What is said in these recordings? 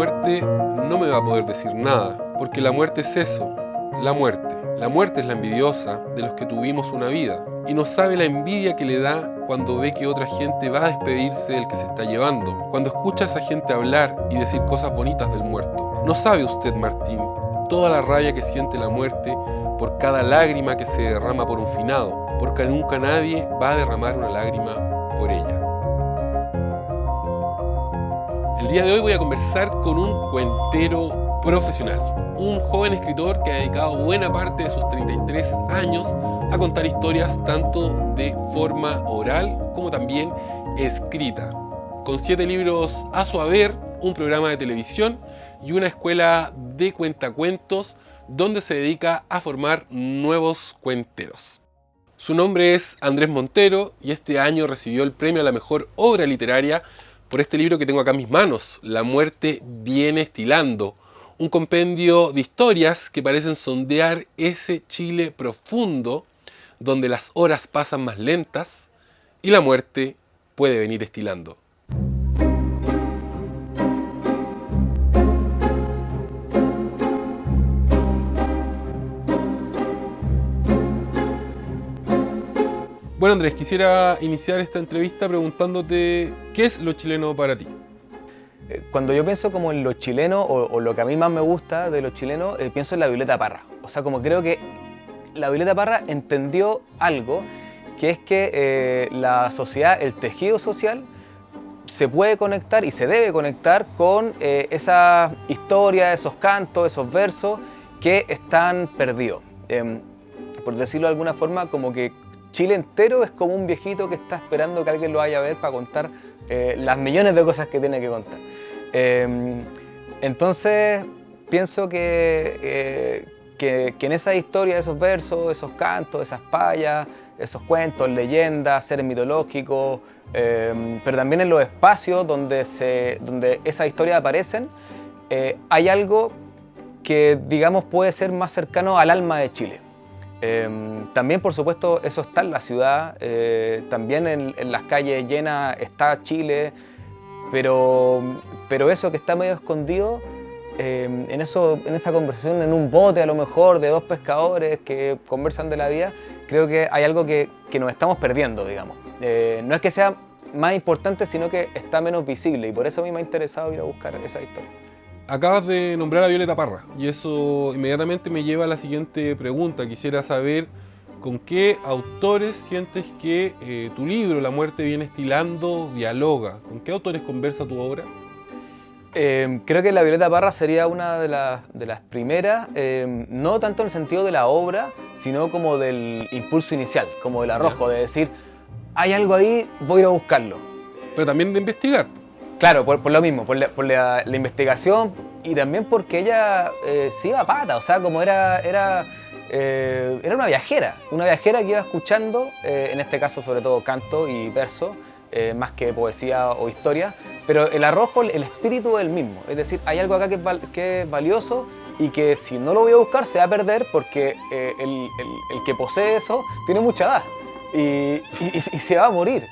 muerte no me va a poder decir nada, porque la muerte es eso, la muerte. La muerte es la envidiosa de los que tuvimos una vida, y no sabe la envidia que le da cuando ve que otra gente va a despedirse del que se está llevando, cuando escucha a esa gente hablar y decir cosas bonitas del muerto. No sabe usted, Martín, toda la rabia que siente la muerte por cada lágrima que se derrama por un finado, porque nunca nadie va a derramar una lágrima por ella. El día de hoy voy a conversar con un cuentero profesional, un joven escritor que ha dedicado buena parte de sus 33 años a contar historias tanto de forma oral como también escrita. Con 7 libros a su haber, un programa de televisión y una escuela de cuentacuentos donde se dedica a formar nuevos cuenteros. Su nombre es Andrés Montero y este año recibió el premio a la mejor obra literaria por este libro que tengo acá en mis manos, La muerte viene estilando, un compendio de historias que parecen sondear ese Chile profundo donde las horas pasan más lentas y la muerte puede venir estilando. Bueno, Andrés, quisiera iniciar esta entrevista preguntándote ¿qué es lo chileno para ti? Cuando yo pienso como en lo chileno o lo que a mí más me gusta de lo chileno, pienso en la Violeta Parra. O sea, como creo que la Violeta Parra entendió algo, que es que la sociedad, el tejido social, se puede conectar y se debe conectar con esas historias, esos cantos, esos versos que están perdidos. Por decirlo de alguna forma, como que Chile entero es como un viejito que está esperando que alguien lo vaya a ver para contar las millones de cosas que tiene que contar. Entonces pienso que en esa historia, esos versos, esos cantos, esas payas, esos cuentos, leyendas, seres mitológicos, pero también en los espacios donde esas historias aparecen, hay algo que, digamos, puede ser más cercano al alma de Chile. También, por supuesto, eso está en la ciudad, también en las calles llenas está Chile, pero eso que está medio escondido, en esa conversación, en un bote a lo mejor de 2 pescadores que conversan de la vida, creo que hay algo que nos estamos perdiendo, digamos. No es que sea más importante, sino que está menos visible, y por eso a mí me ha interesado ir a buscar esa historia. Acabas de nombrar a Violeta Parra y eso inmediatamente me lleva a la siguiente pregunta. Quisiera saber con qué autores sientes que tu libro, La muerte viene estilando, dialoga. ¿Con qué autores conversa tu obra? Creo que la Violeta Parra sería una de las primeras, no tanto en el sentido de la obra, sino como del impulso inicial, como del arrojo, de decir, hay algo ahí, voy a ir a buscarlo. Pero también de investigar. Claro, por lo mismo, por la investigación, y también porque ella se iba a pata, o sea, como era una viajera que iba escuchando, en este caso sobre todo canto y verso, más que poesía o historia, pero el arrojo, el espíritu es el mismo, es decir, hay algo acá que es valioso y que si no lo voy a buscar se va a perder porque el que posee eso tiene mucha edad y se va a morir.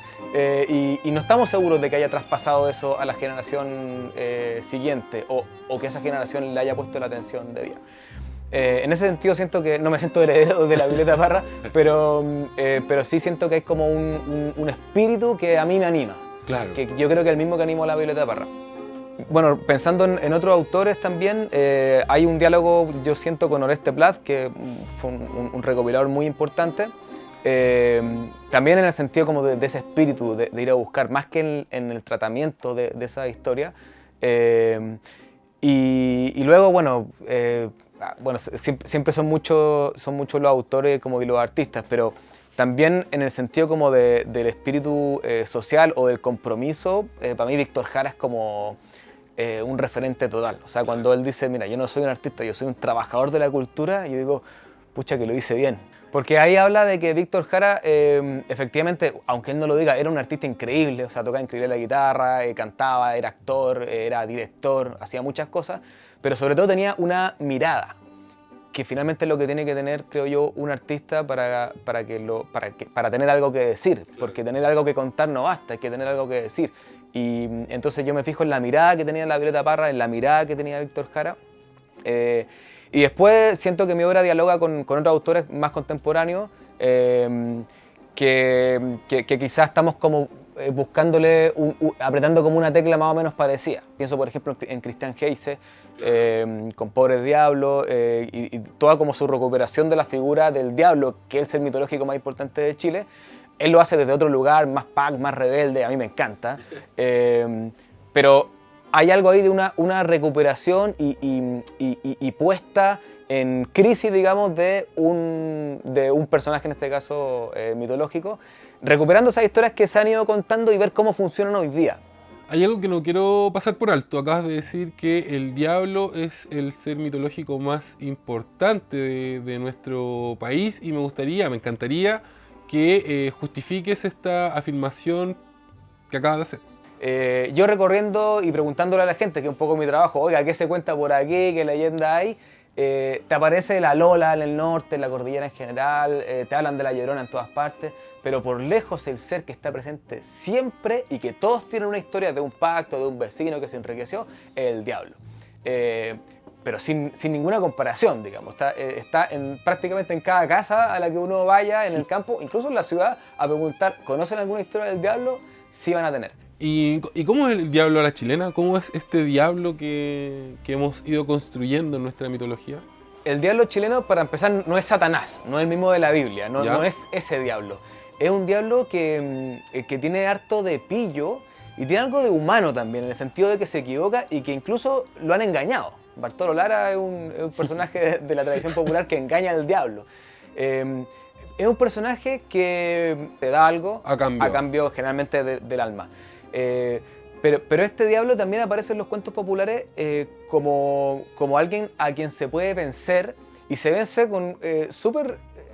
Y no estamos seguros de que haya traspasado eso a la generación siguiente o que esa generación le haya puesto la atención debida. En ese sentido siento que no me siento heredero de la Violeta Parra, pero sí siento que hay como un espíritu que a mí me anima. Claro. Que yo creo que es el mismo que animó a la Violeta Parra. Bueno, pensando en otros autores también, hay un diálogo, yo siento, con Oreste Plat, que fue un recopilador muy importante. También en el sentido como de ese espíritu de ir a buscar, más que en el tratamiento de esa historia. Y luego, bueno, siempre son muchos los autores como y los artistas, pero también en el sentido como del espíritu social o del compromiso, para mí Víctor Jara es como un referente total. O sea, cuando él dice, mira, yo no soy un artista, yo soy un trabajador de la cultura, yo digo, pucha, que lo hice bien. Porque ahí habla de que Víctor Jara, efectivamente, aunque él no lo diga, era un artista increíble, o sea, tocaba increíble la guitarra, cantaba, era actor, era director, hacía muchas cosas, pero sobre todo tenía una mirada, que finalmente es lo que tiene que tener, creo yo, un artista para tener algo que decir, porque tener algo que contar no basta, hay que tener algo que decir. Y entonces yo me fijo en la mirada que tenía la Violeta Parra, en la mirada que tenía Víctor Jara. Y después siento que mi obra dialoga con otros autores más contemporáneos que quizás estamos como buscándole, apretando como una tecla más o menos parecida. Pienso, por ejemplo, en Christian Heyse, con Pobres Diablos, y toda como su recuperación de la figura del diablo, que es el ser mitológico más importante de Chile. Él lo hace desde otro lugar, más punk, más rebelde, a mí me encanta. Pero hay algo ahí de una recuperación y puesta en crisis, digamos, de un personaje, en este caso mitológico, recuperando esas historias que se han ido contando y ver cómo funcionan hoy día. Hay algo que no quiero pasar por alto. Acabas de decir que el diablo es el ser mitológico más importante de nuestro país y me encantaría que justifiques esta afirmación que acabas de hacer. Yo recorriendo y preguntándole a la gente, que es un poco mi trabajo, oiga, ¿qué se cuenta por aquí? ¿Qué leyenda hay? Te aparece la Lola en el norte, en la cordillera en general, te hablan de la Llorona en todas partes, pero por lejos el ser que está presente siempre y que todos tienen una historia de un pacto, de un vecino que se enriqueció, es el diablo. Pero sin ninguna comparación, digamos. Está prácticamente en cada casa a la que uno vaya en el campo, incluso en la ciudad, a preguntar, ¿conocen alguna historia del diablo? Sí van a tener. ¿Y cómo es el diablo a la chilena? ¿Cómo es este diablo que hemos ido construyendo en nuestra mitología? El diablo chileno, para empezar, no es Satanás, no es el mismo de la Biblia, no es ese diablo. Es un diablo que tiene harto de pillo y tiene algo de humano también, en el sentido de que se equivoca y que incluso lo han engañado. Bartolo Lara es un personaje de la tradición popular que engaña al diablo. Es un personaje que te da algo a cambio generalmente del alma. Pero este diablo también aparece en los cuentos populares como alguien a quien se puede vencer y se vence con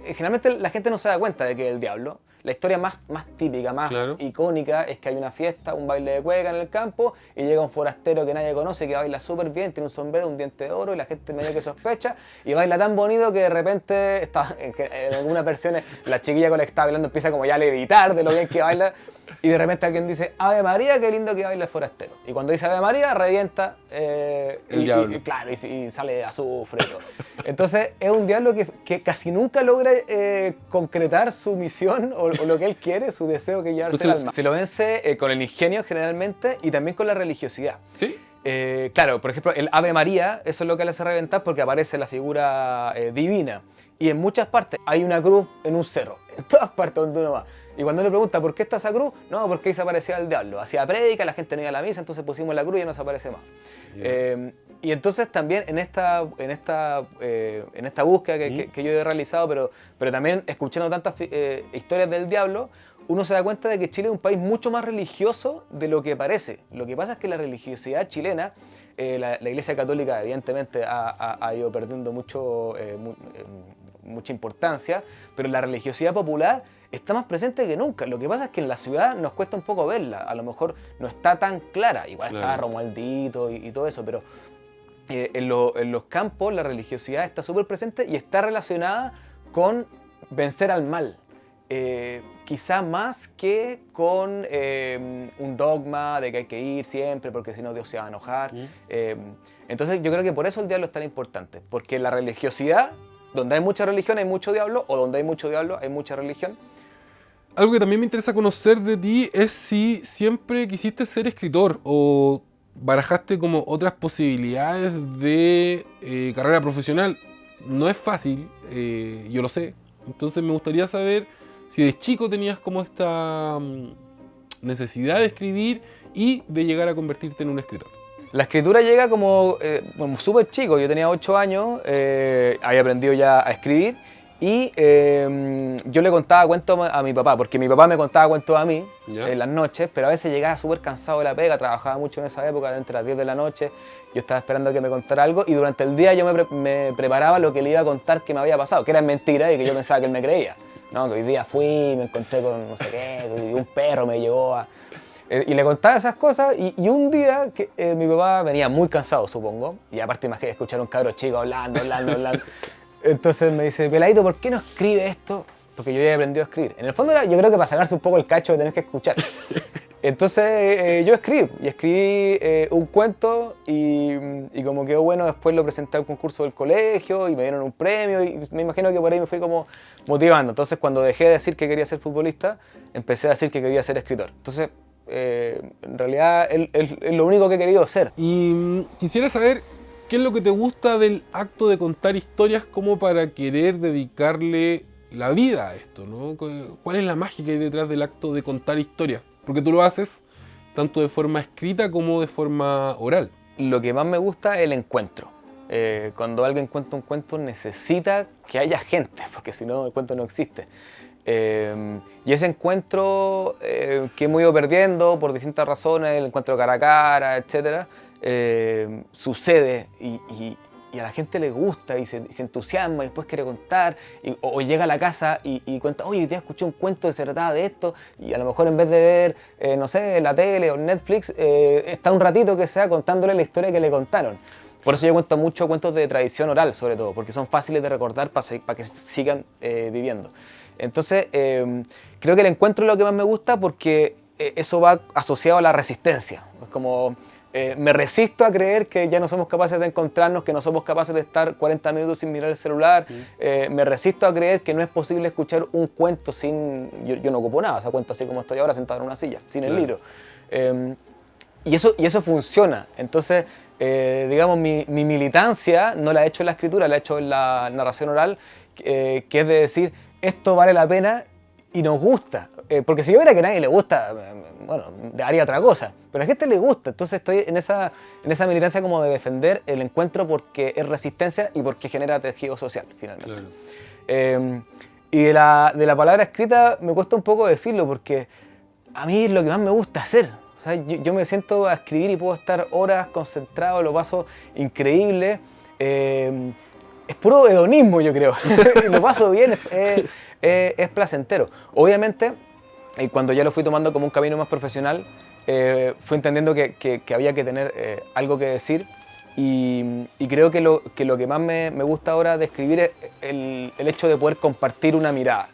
generalmente la gente no se da cuenta de que es el diablo. La historia más típica, más icónica es que hay una fiesta, un baile de cueca en el campo y llega un forastero que nadie conoce, que baila súper bien, tiene un sombrero, un diente de oro y la gente medio que sospecha y baila tan bonito que de repente, en algunas versiones, la chiquilla con la que está bailando empieza como ya a levitar de lo bien que baila y de repente alguien dice, Ave María, qué lindo que baila el forastero. Y cuando dice Ave María, revienta el diablo. Claro, y sale azufre y todo. Entonces es un diablo que casi nunca logra concretar su misión o lo que él quiere, su deseo que llevarse el alma. Se lo vence con el ingenio generalmente y también con la religiosidad. ¿Sí? Claro, por ejemplo, el Ave María, eso es lo que le hace reventar porque aparece la figura divina. Y en muchas partes hay una cruz en un cerro, en todas partes donde uno va. Y cuando uno le pregunta ¿por qué está esa cruz? No, porque ahí se aparecía el diablo. Hacía prédica, la gente no iba a la misa, entonces pusimos la cruz y ya no se aparece más. Y entonces también en esta búsqueda que yo he realizado, pero también escuchando tantas historias del diablo, uno se da cuenta de que Chile es un país mucho más religioso de lo que parece. Lo que pasa es que la religiosidad chilena, la Iglesia Católica evidentemente ha ido perdiendo mucha importancia, pero la religiosidad popular está más presente que nunca. Lo que pasa es que en la ciudad nos cuesta un poco verla, a lo mejor no está tan clara, igual está Romualdito y todo eso, pero en los campos la religiosidad está súper presente y está relacionada con vencer al mal. Quizá más que con un dogma de que hay que ir siempre porque si no Dios se va a enojar. Entonces yo creo que por eso el diablo es tan importante, porque la religiosidad, donde hay mucha religión hay mucho diablo, o donde hay mucho diablo hay mucha religión. Algo que también me interesa conocer de ti es si siempre quisiste ser escritor o barajaste como otras posibilidades de carrera profesional. No es fácil, yo lo sé. Entonces me gustaría saber si de chico tenías como esta necesidad de escribir y de llegar a convertirte en un escritor. La escritura llega como súper chico. Yo tenía 8 años, había aprendido ya a escribir y yo le contaba cuentos a mi papá, porque mi papá me contaba cuentos a mí en las noches, pero a veces llegaba súper cansado de la pega, trabajaba mucho en esa época, entre las 10 de la noche, yo estaba esperando que me contara algo y durante el día yo me preparaba lo que le iba a contar que me había pasado, que era mentira y que yo pensaba que él me creía. No, que hoy día fui, me encontré con no sé qué, y un perro me llevó a... y le contaba esas cosas y un día que mi papá venía muy cansado, supongo, y aparte imagínate escuchar a un cabro chico hablando. Entonces me dice, Peladito, ¿por qué no escribe esto? Porque yo ya he aprendido a escribir. En el fondo yo creo que para sacarse un poco el cacho de tener que escuchar. Entonces yo escribí un cuento y como quedó bueno, después lo presenté al concurso del colegio y me dieron un premio y me imagino que por ahí me fui como motivando. Entonces cuando dejé de decir que quería ser futbolista, empecé a decir que quería ser escritor. Entonces en realidad es lo único que he querido ser. Y quisiera saber qué es lo que te gusta del acto de contar historias como para querer dedicarle la vida a esto, ¿no? ¿Cuál es la magia que hay detrás del acto de contar historias? Porque tú lo haces tanto de forma escrita como de forma oral. Lo que más me gusta es el encuentro. Cuando alguien cuenta un cuento necesita que haya gente, porque si no el cuento no existe. Y ese encuentro que hemos ido perdiendo por distintas razones, el encuentro cara a cara, etc., sucede y a la gente le gusta y se entusiasma y después quiere contar o llega a la casa y cuenta, oye, te escuché un cuento que se trataba de esto y a lo mejor en vez de ver, no sé, la tele o Netflix, está un ratito que sea contándole la historia que le contaron. Por eso yo cuento mucho cuentos de tradición oral, sobre todo, porque son fáciles de recordar para que sigan viviendo. Entonces, creo que el encuentro es lo que más me gusta porque eso va asociado a la resistencia. Es como... me resisto a creer que ya no somos capaces de encontrarnos, que no somos capaces de estar 40 minutos sin mirar el celular. Me resisto a creer que no es posible escuchar un cuento sin... Yo no ocupo nada, o sea, cuento así como estoy ahora sentado en una silla, sin el libro. Y eso funciona. Entonces, digamos, mi militancia no la he hecho en la escritura, la he hecho en la narración oral, que es de decir, esto vale la pena y nos gusta. Porque si yo viera que a nadie le gusta, bueno, haría otra cosa. Pero a la gente le gusta. Entonces estoy en esa militancia como de defender el encuentro porque es resistencia y porque genera tejido social, finalmente. Claro. Y de la palabra escrita me cuesta un poco decirlo porque a mí es lo que más me gusta hacer. O sea, yo me siento a escribir y puedo estar horas concentrado, lo paso increíble. Es puro hedonismo, yo creo. Lo paso bien, es placentero. Obviamente, cuando ya lo fui tomando como un camino más profesional, fui entendiendo que había que tener algo que decir y creo que lo que más me gusta ahora de escribir es el hecho de poder compartir una mirada.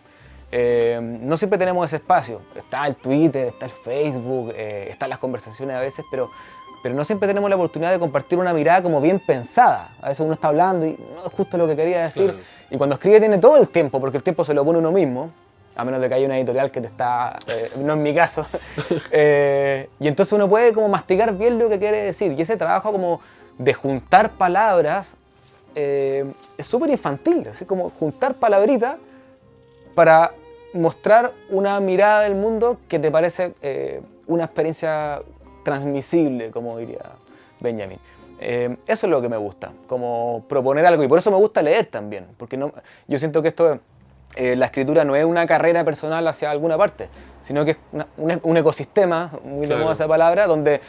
No siempre tenemos ese espacio. Está el Twitter, está el Facebook, están las conversaciones a veces, pero no siempre tenemos la oportunidad de compartir una mirada como bien pensada. A veces uno está hablando y no es justo lo que quería decir. Claro. Y cuando escribe tiene todo el tiempo, porque el tiempo se lo pone uno mismo, a menos de que haya una editorial que te está... no en mi caso. Y entonces uno puede como masticar bien lo que quiere decir. Y ese trabajo como de juntar palabras es súper infantil. Así como juntar palabritas para mostrar una mirada del mundo que te parece una experiencia transmisible, como diría Benjamin. Eso es lo que me gusta, como proponer algo. Y por eso me gusta leer también, porque yo siento que esto, la escritura no es una carrera personal hacia alguna parte, sino que es un ecosistema, muy de moda esa palabra, donde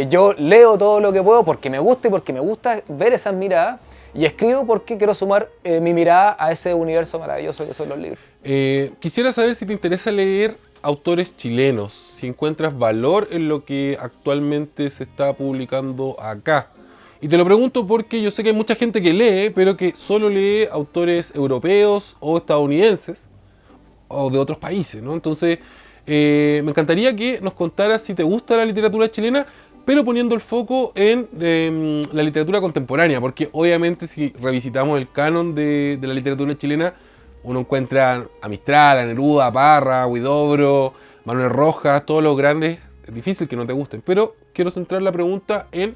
yo leo todo lo que puedo porque me gusta y porque me gusta ver esas miradas, y escribo porque quiero sumar mi mirada a ese universo maravilloso que son los libros. Quisiera saber si te interesa leer autores chilenos, si encuentras valor en lo que actualmente se está publicando acá. Y te lo pregunto porque yo sé que hay mucha gente que lee, pero que solo lee autores europeos o estadounidenses o de otros países, ¿no? Entonces, me encantaría que nos contaras si te gusta la literatura chilena, pero poniendo el foco en la literatura contemporánea, porque obviamente si revisitamos el canon de la literatura chilena, uno encuentra a Mistral, a Neruda, a Parra, a Huidobro, Manuel Rojas, todos los grandes. Es difícil que no te gusten, pero quiero centrar la pregunta en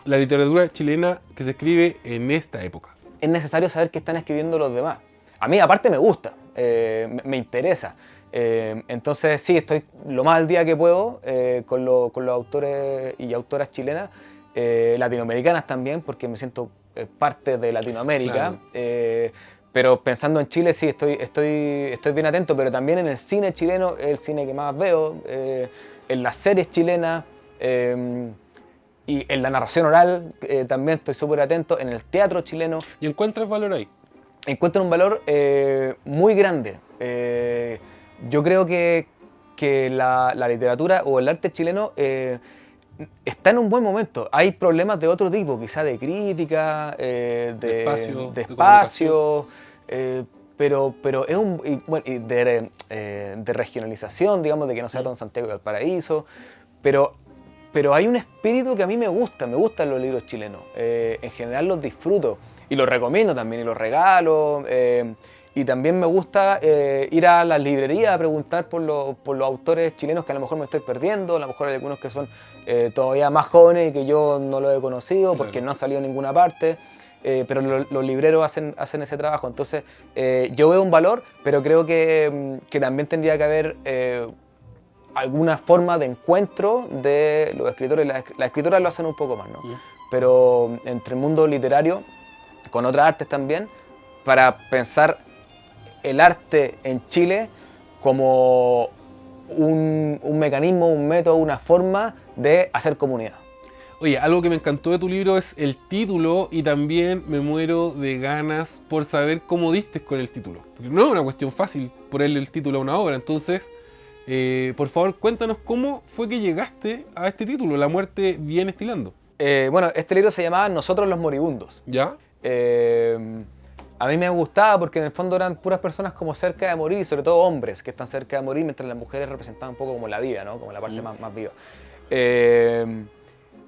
la literatura chilena que se escribe en esta época. Es necesario saber qué están escribiendo los demás. A mí aparte me gusta, me interesa. Entonces sí, estoy lo más al día que puedo con los autores y autoras chilenas, latinoamericanas también, porque me siento parte de Latinoamérica. Claro. Pero pensando en Chile, sí, estoy bien atento, pero también en el cine chileno, el cine que más veo, en las series chilenas y en la narración oral también estoy súper atento, en el teatro chileno. ¿Y encuentras valor ahí? Encuentro un valor muy grande. Yo creo que la literatura o el arte chileno está en un buen momento. Hay problemas de otro tipo, quizá de crítica, de espacio, pero es de regionalización, digamos, de que no sea todo en Santiago y Valparaíso, pero hay un espíritu que a mí me gustan los libros chilenos. En general los disfruto y los recomiendo también y los regalo. Y también me gusta ir a las librerías a preguntar por los autores chilenos que a lo mejor me estoy perdiendo, a lo mejor hay algunos que son todavía más jóvenes y que yo no lo he conocido porque no han salido en ninguna parte. Pero los libreros hacen ese trabajo. Entonces yo veo un valor, pero creo que también tendría que haber alguna forma de encuentro de los escritores. Las escritoras lo hacen un poco más, ¿no? Pero entre el mundo literario, con otras artes también, para pensar el arte en Chile como un mecanismo, un método, una forma de hacer comunidad. Oye, algo que me encantó de tu libro es el título y también me muero de ganas por saber cómo diste con el título. Porque no es una cuestión fácil ponerle el título a una obra, entonces, por favor, cuéntanos cómo fue que llegaste a este título, La muerte viene estilando. Bueno, este libro se llamaba Nosotros los moribundos. ¿Ya? A mí me gustaba porque en el fondo eran puras personas como cerca de morir, y sobre todo hombres que están cerca de morir, mientras las mujeres representaban un poco como la vida, ¿no? Como la parte más viva.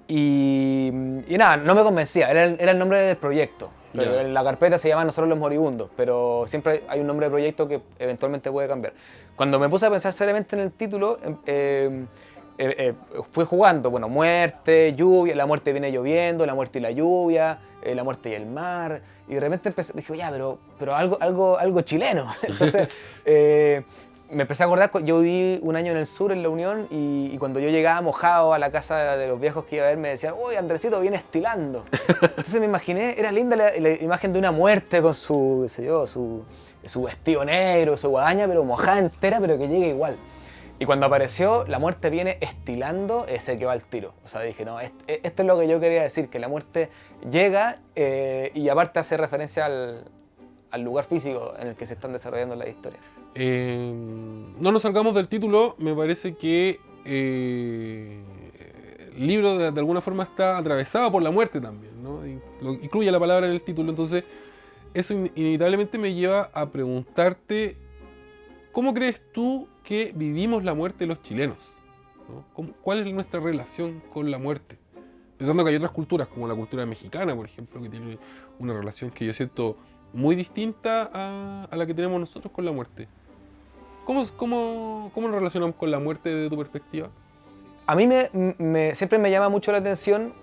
Y nada, no me convencía, era el nombre del proyecto. Pero en la carpeta se llama Nosotros los moribundos, pero siempre hay un nombre de proyecto que eventualmente puede cambiar. Cuando me puse a pensar seriamente en el título, fui jugando, bueno, muerte, lluvia, la muerte viene lloviendo, la muerte y la lluvia, la muerte y el mar, y de repente dije, ya, pero algo chileno. Entonces me empecé a acordar, yo viví un año en el sur, en La Unión, y cuando yo llegaba mojado a la casa de los viejos que iba a ver, me decían, uy, Andresito viene estilando. Entonces me imaginé, era linda la imagen de una muerte con su, qué sé yo, su vestido negro, su guadaña, pero mojada entera, pero que llega igual. Y cuando apareció, la muerte viene estilando, se quedó al tiro. O sea, dije, no, esto es lo que yo quería decir, que la muerte llega y aparte hace referencia al lugar físico en el que se están desarrollando las historias. No nos salgamos del título, me parece que el libro de alguna forma está atravesado por la muerte también, ¿no? Incluye la palabra en el título, entonces eso inevitablemente me lleva a preguntarte, ¿cómo crees tú que vivimos la muerte los chilenos? ¿No? ¿Cuál es nuestra relación con la muerte? Pensando que hay otras culturas, como la cultura mexicana, por ejemplo, que tiene una relación que yo siento muy distinta a la que tenemos nosotros con la muerte. ¿Cómo nos relacionamos con la muerte desde tu perspectiva? A mí siempre me llama mucho la atención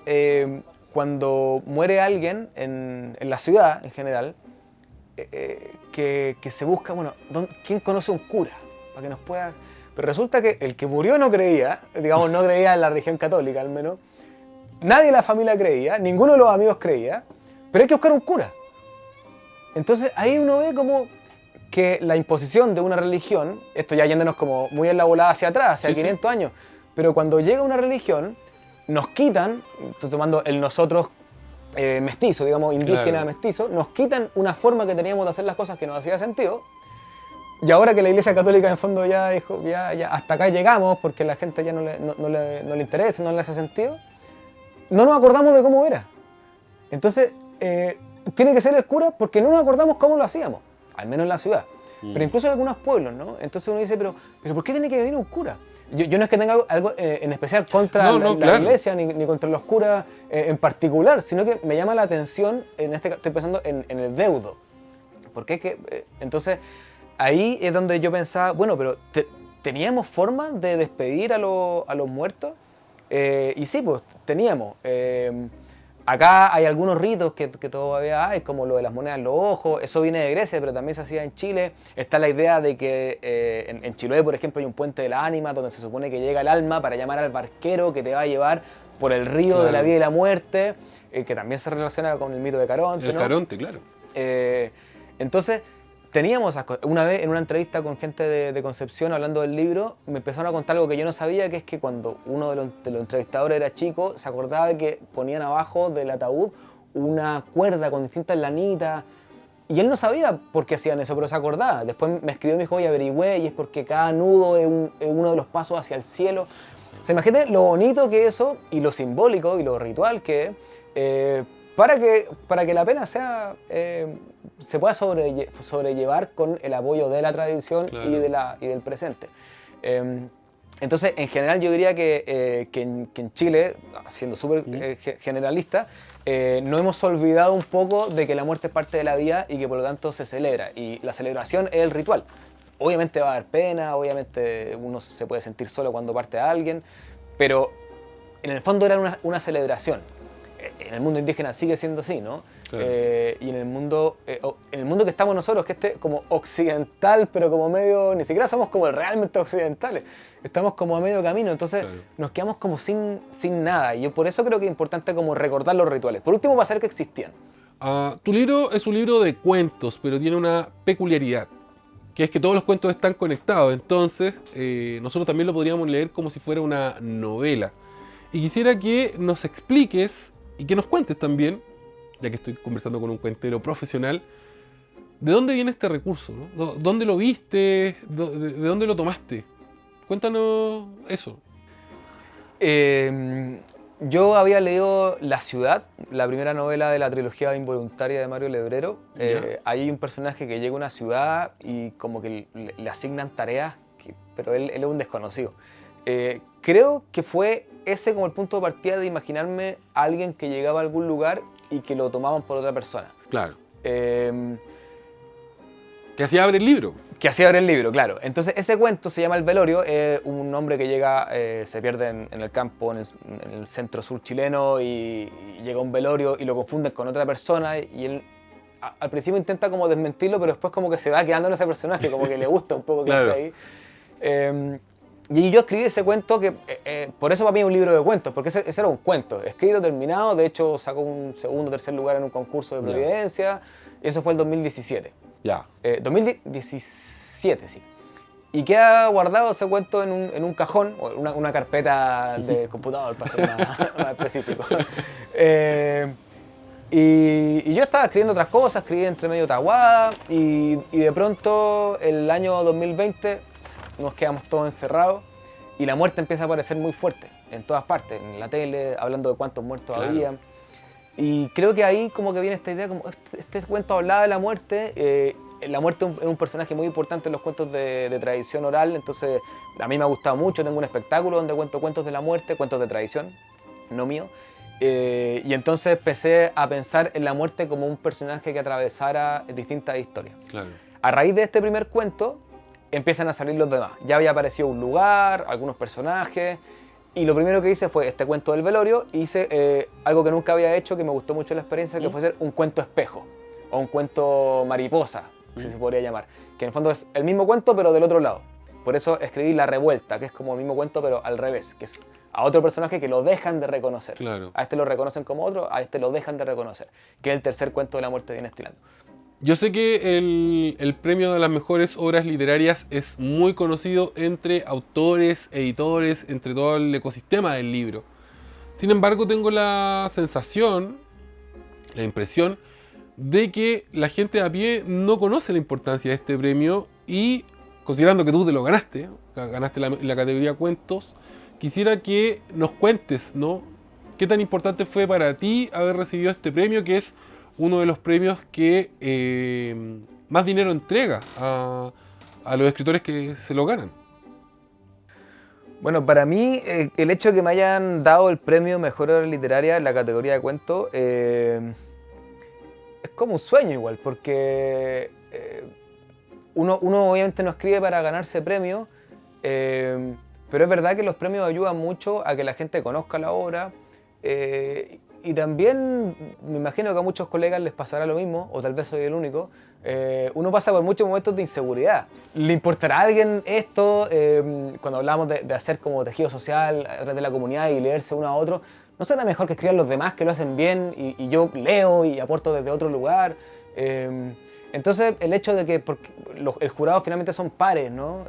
cuando muere alguien en la ciudad en general, que se busca, bueno, ¿quién conoce un cura? Para que nos pueda... Pero resulta que el que murió no creía, digamos, no creía en la religión católica al menos, nadie de la familia creía, ninguno de los amigos creía, pero hay que buscar un cura. Entonces ahí uno ve como que la imposición de una religión, esto ya yéndonos como muy en la volada hacia atrás, hacia 500 años, pero cuando llega una religión, nos quitan, estoy tomando el nosotros mestizo, digamos, indígena, mestizo, nos quitan una forma que teníamos de hacer las cosas que nos hacía sentido, y ahora que la Iglesia Católica en el fondo ya dijo, ya hasta acá llegamos, porque la gente ya no le interesa, no le hace sentido, no nos acordamos de cómo era. Entonces, tiene que ser el cura porque no nos acordamos cómo lo hacíamos, al menos en la ciudad, pero incluso en algunos pueblos, ¿no? Entonces uno dice, pero ¿por qué tiene que venir un cura? Yo no es que tenga algo en especial contra la iglesia ni contra los curas en particular, sino que me llama la atención, estoy pensando en el deudo. Porque es que, entonces, ahí es donde yo pensaba, bueno, pero ¿teníamos forma de despedir a los muertos? Y sí, pues teníamos. Acá hay algunos ritos que todavía hay, como lo de las monedas en los ojos. Eso viene de Grecia, pero también se hacía en Chile. Está la idea de que en Chiloé, por ejemplo, hay un puente de la ánima donde se supone que llega el alma para llamar al barquero que te va a llevar por el río de la vida y la muerte, que también se relaciona con el mito de Caronte, ¿no? El Caronte, claro. Entonces, teníamos una vez en una entrevista con gente de Concepción hablando del libro, me empezaron a contar algo que yo no sabía, que es que cuando uno de los entrevistadores era chico, se acordaba de que ponían abajo del ataúd una cuerda con distintas lanitas, y él no sabía por qué hacían eso, pero se acordaba. Después me escribió y me dijo, oye, averigüé, y es porque cada nudo es uno de los pasos hacia el cielo. O sea, imagínate lo bonito que es eso, y lo simbólico y lo ritual que es, para que la pena sea, se pueda sobrellevar con el apoyo de la tradición Claro. y del presente. Entonces, en general yo diría que en Chile, siendo súper generalista, no hemos olvidado un poco de que la muerte es parte de la vida y que por lo tanto se celebra. Y la celebración es el ritual. Obviamente va a dar pena, obviamente uno se puede sentir solo cuando parte a alguien, pero en el fondo era una celebración. En el mundo indígena sigue siendo así, ¿no? Claro. Y en el mundo que estamos nosotros, que como occidental, pero como medio, ni siquiera somos como realmente occidentales, estamos como a medio camino, entonces Claro. nos quedamos como sin nada. Y yo por eso creo que es importante como recordar los rituales. Por último, para saber que existían. Tu libro es un libro de cuentos, pero tiene una peculiaridad, que es que todos los cuentos están conectados. Entonces, nosotros también lo podríamos leer como si fuera una novela. Y quisiera que nos expliques y que nos cuentes también, ya que estoy conversando con un cuentero profesional, ¿de dónde viene este recurso? ¿No? ¿Dónde lo viste? ¿De dónde lo tomaste? Cuéntanos eso. Yo había leído La Ciudad, la primera novela de la trilogía involuntaria de Mario Lebrero. Ahí hay un personaje que llega a una ciudad y como que le asignan tareas, pero él es un desconocido. Creo que fue ese como el punto de partida de imaginarme a alguien que llegaba a algún lugar y que lo tomaban por otra persona. Claro. Eh, Que así abre el libro. Que así abre el libro, claro. Entonces ese cuento se llama El Velorio, un hombre que llega, se pierde en el campo, en el centro sur chileno y llega a un velorio y lo confunden con otra persona y él al principio intenta como desmentirlo, pero después como que se va quedando en ese personaje, como que le gusta un poco que Claro. hace ahí. Y yo escribí ese cuento que, por eso para mí es un libro de cuentos, porque ese era un cuento, escrito, terminado, de hecho sacó un segundo o tercer lugar en un concurso de Providencia, y eso fue el 2017. Ya. 2017, sí. Y queda guardado ese cuento en un cajón, o una carpeta de computador, para ser más específico. Y yo estaba escribiendo otras cosas, escribí entre medio taguada, y de pronto el año 2020 nos quedamos todos encerrados y la muerte empieza a aparecer muy fuerte en todas partes, en la tele, hablando de cuántos muertos había. Y creo que ahí como que viene esta idea, como este cuento hablaba de la muerte. La muerte es un personaje muy importante en los cuentos de tradición oral, entonces a mí me ha gustado mucho. Tengo un espectáculo donde cuento cuentos de la muerte, cuentos de tradición, no mío. Y entonces empecé a pensar en la muerte como un personaje que atravesara distintas historias. Claro. A raíz de este primer cuento empiezan a salir los demás. Ya había aparecido un lugar, algunos personajes. Y lo primero que hice fue este cuento del velorio. Hice algo que nunca había hecho, que me gustó mucho la experiencia, que fue hacer un cuento espejo. O un cuento mariposa, si se podría llamar. Que en el fondo es el mismo cuento, pero del otro lado. Por eso escribí La Revuelta, que es como el mismo cuento, pero al revés. Que es a otro personaje que lo dejan de reconocer. Claro. A este lo reconocen como otro, a este lo dejan de reconocer. Que es el tercer cuento de la muerte viene estilando. Yo sé que el premio de las mejores obras literarias es muy conocido entre autores, editores, entre todo el ecosistema del libro. Sin embargo, tengo la sensación, la impresión, de que la gente de a pie no conoce la importancia de este premio y, considerando que tú te lo ganaste la categoría cuentos, quisiera que nos cuentes, ¿no? ¿Qué tan importante fue para ti haber recibido este premio, que es uno de los premios que más dinero entrega a los escritores que se lo ganan? Bueno, para mí el hecho de que me hayan dado el premio Mejor Obra Literaria en la categoría de cuento es como un sueño igual, porque uno obviamente no escribe para ganarse premios, pero es verdad que los premios ayudan mucho a que la gente conozca la obra. Y también me imagino que a muchos colegas les pasará lo mismo, o tal vez soy el único. Uno pasa por muchos momentos de inseguridad. ¿Le importará a alguien esto? Cuando hablamos de hacer como tejido social a través de la comunidad y leerse uno a otro, ¿no será mejor que escriban los demás que lo hacen bien y yo leo y aporto desde otro lugar? Entonces el hecho de que el jurado finalmente son pares, ¿no?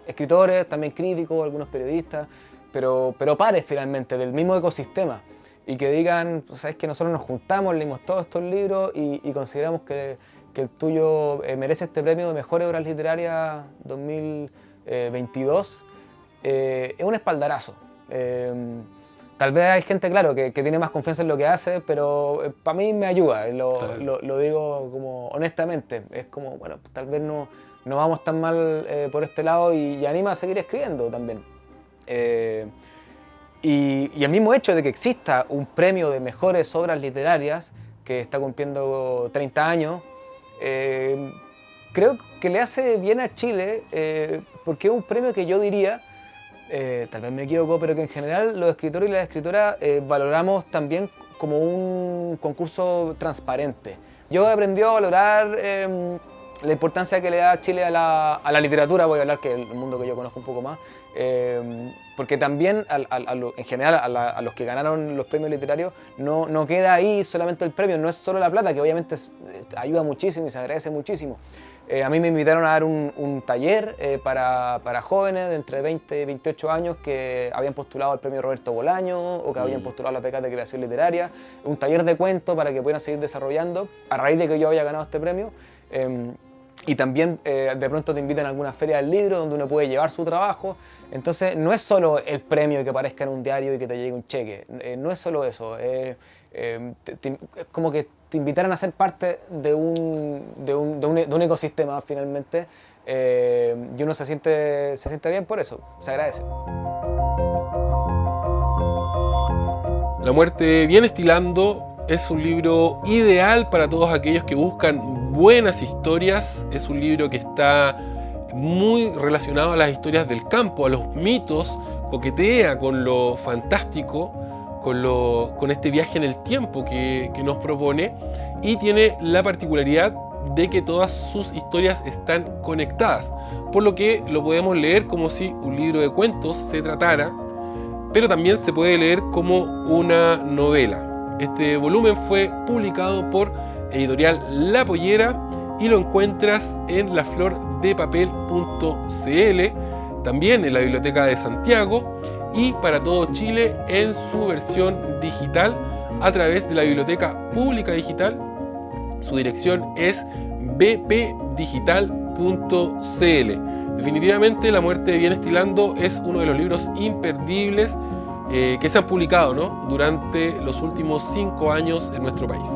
Escritores, también críticos, algunos periodistas, pero pares finalmente del mismo ecosistema. Y que digan, sabes que nosotros nos juntamos, leímos todos estos libros y consideramos que el tuyo merece este premio de Mejores Obras Literarias 2022, es un espaldarazo. Tal vez hay gente, claro, que tiene más confianza en lo que hace, pero para mí me ayuda, lo digo como honestamente. Es como, bueno, tal vez no vamos tan mal por este lado y anima a seguir escribiendo también. Y el mismo hecho de que exista un premio de mejores obras literarias que está cumpliendo 30 años, creo que le hace bien a Chile, porque es un premio que yo diría, tal vez me equivoco, pero que en general los escritores y las escritoras valoramos también como un concurso transparente. Yo he aprendido a valorar la importancia que le da Chile a la literatura, voy a hablar que es el mundo que yo conozco un poco más, porque también en general a los que ganaron los premios literarios no queda ahí solamente el premio, no es solo la plata, que obviamente ayuda muchísimo y se agradece muchísimo. A mí me invitaron a dar un taller para jóvenes de entre 20 y 28 años que habían postulado al premio Roberto Bolaño o que habían postulado las becas de creación literaria, un taller de cuentos para que pudieran seguir desarrollando a raíz de que yo había ganado este premio. Y también de pronto te invitan a alguna feria del libro donde uno puede llevar su trabajo. Entonces no es solo el premio que aparezca en un diario y que te llegue un cheque, no es solo eso. Es como que te invitaran a ser parte de un ecosistema finalmente, y uno se siente bien por eso, se agradece. La muerte viene estilando es un libro ideal para todos aquellos que buscan buenas historias. Es un libro que está muy relacionado a las historias del campo, a los mitos, coquetea con lo fantástico, con este viaje en el tiempo que nos propone, y tiene la particularidad de que todas sus historias están conectadas, por lo que lo podemos leer como si un libro de cuentos se tratara, pero también se puede leer como una novela. Este volumen fue publicado por Editorial La Pollera y lo encuentras en laflordepapel.cl, también en la Biblioteca de Santiago y para todo Chile en su versión digital a través de la Biblioteca Pública Digital. Su dirección es bpdigital.cl. Definitivamente La muerte viene estilando es uno de los libros imperdibles que se han publicado, ¿no?, durante los últimos 5 años en nuestro país.